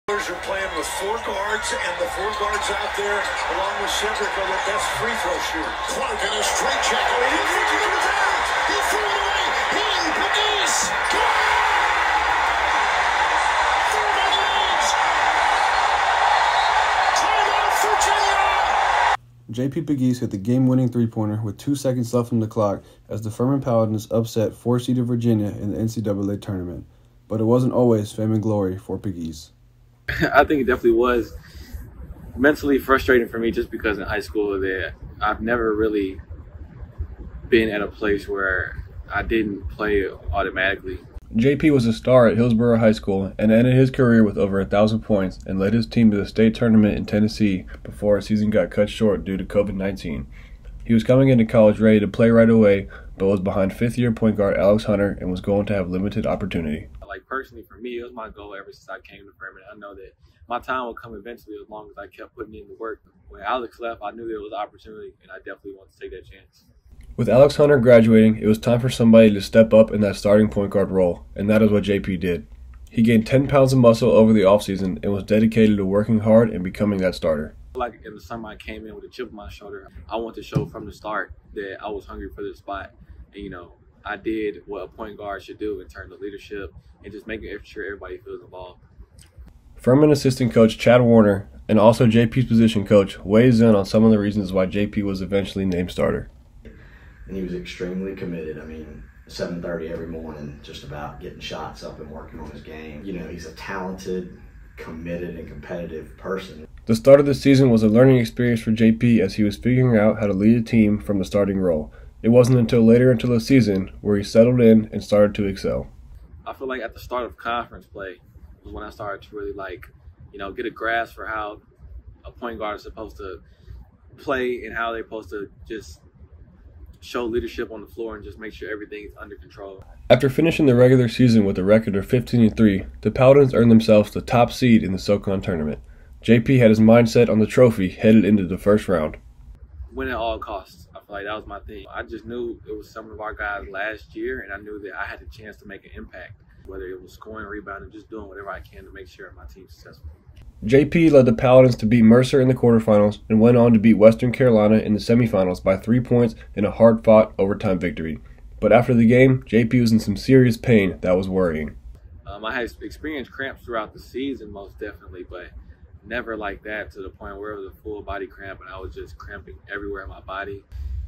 Are playing with four guards, and the four guards out there, along with Cedric, are the best free throw shooters. Clark in a straight check. Oh, he thinks he comes out. He threw it away. He, Pegues. Thurman leads. Timeout, Virginia. JP Pegues hit the game-winning three-pointer with 2 seconds left on the clock as the Furman Paladins upset 4-seeded Virginia in the NCAA tournament. But it wasn't always fame and glory for Pegues. I think it definitely was mentally frustrating for me just because in high school that I've never really been at a place where I didn't play automatically. JP was a star at Hillsborough High School and ended his career with over 1,000 points and led his team to the state tournament in Tennessee before his season got cut short due to COVID-19. He was coming into college ready to play right away, but was behind fifth-year point guard Alex Hunter and was going to have limited opportunity. Like personally, for me, it was my goal ever since I came to Furman. I know that my time would come eventually as long as I kept putting in the work. When Alex left, I knew there was opportunity, and I definitely wanted to take that chance. With Alex Hunter graduating, it was time for somebody to step up in that starting point guard role, and that is what JP did. He gained 10 pounds of muscle over the offseason and was dedicated to working hard and becoming that starter. Like in the summer, I came in with a chip on my shoulder. I wanted to show from the start that I was hungry for this spot. And, I did what a point guard should do in terms of leadership and just making sure everybody feels involved. Furman assistant coach Chad Warner and also JP's position coach weighs in on some of the reasons why JP was eventually named starter. And he was extremely committed. 7:30 every morning, just about getting shots up and working on his game. He's a talented, committed, and competitive person. The start of the season was a learning experience for JP as he was figuring out how to lead a team from the starting role. It wasn't until later into the season where he settled in and started to excel. I feel like at the start of conference play was when I started to really get a grasp for how a point guard is supposed to play and how they're supposed to just show leadership on the floor and just make sure everything is under control. After finishing the regular season with a record of 15-3, the Paladins earned themselves the top seed in the SoCon tournament. JP had his mindset on the trophy headed into the first round. Win at all costs. I feel like that was my thing. I just knew it was some of our guys last year, and I knew that I had the chance to make an impact, whether it was scoring, rebounding, just doing whatever I can to make sure my team's successful. JP led the Paladins to beat Mercer in the quarterfinals and went on to beat Western Carolina in the semifinals by 3 points in a hard-fought overtime victory. But after the game, JP was in some serious pain that was worrying. I had experienced cramps throughout the season, most definitely, but never like that to the point where it was a full body cramp and I was just cramping everywhere in my body.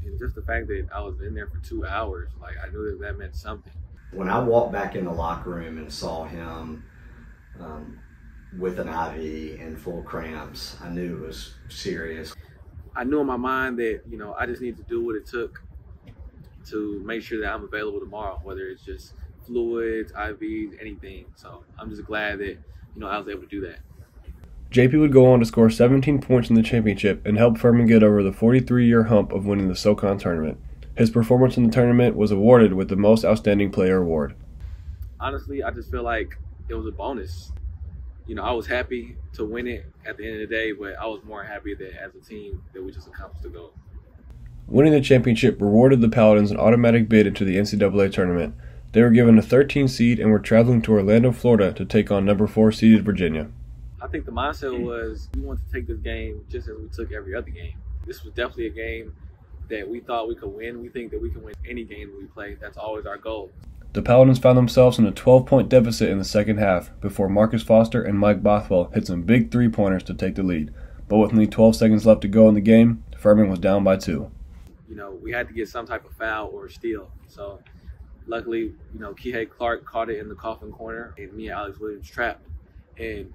And just the fact that I was in there for 2 hours, I knew that meant something. When I walked back in the locker room and saw him with an IV and full cramps, I knew it was serious. I knew in my mind that, I just need to do what it took to make sure that I'm available tomorrow, whether it's just fluids, IVs, anything. So I'm just glad that, I was able to do that. JP would go on to score 17 points in the championship and help Furman get over the 43-year hump of winning the SoCon tournament. His performance in the tournament was awarded with the Most Outstanding Player award. Honestly, I just feel like it was a bonus. I was happy to win it at the end of the day, but I was more happy that as a team that we just accomplished the goal. Winning the championship rewarded the Paladins an automatic bid into the NCAA tournament. They were given a 13 seed and were traveling to Orlando, Florida to take on number 4 seeded Virginia. I think the mindset was we wanted to take this game just as we took every other game. This was definitely a game that we thought we could win. We think that we can win any game that we play. That's always our goal. The Paladins found themselves in a 12-point deficit in the second half before Marcus Foster and Mike Bothwell hit some big three-pointers to take the lead. But with only 12 seconds left to go in the game, Furman was down by 2. We had to get some type of foul or a steal. So luckily, Kihei Clark caught it in the coffin corner and me and Alex Williams trapped. And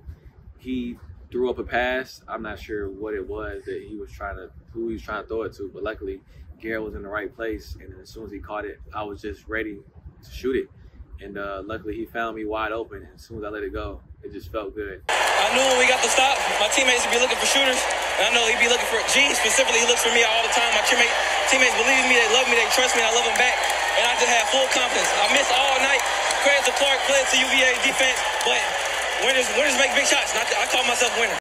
he threw up a pass. I'm not sure what it was that who he was trying to throw it to, but luckily Garrett was in the right place, and as soon as he caught it, I was just ready to shoot it. And luckily he found me wide open, and as soon as I let it go, it just felt good. I knew when we got the stop, my teammates would be looking for shooters, and I know he'd be looking for G specifically. He looks for me all the time. My teammates believe in me, they love me, they trust me, and I love them back. And I just have full confidence. I missed all night. Credit to Clark, credit to UVA defense, but winners make big shots. I call myself a winner.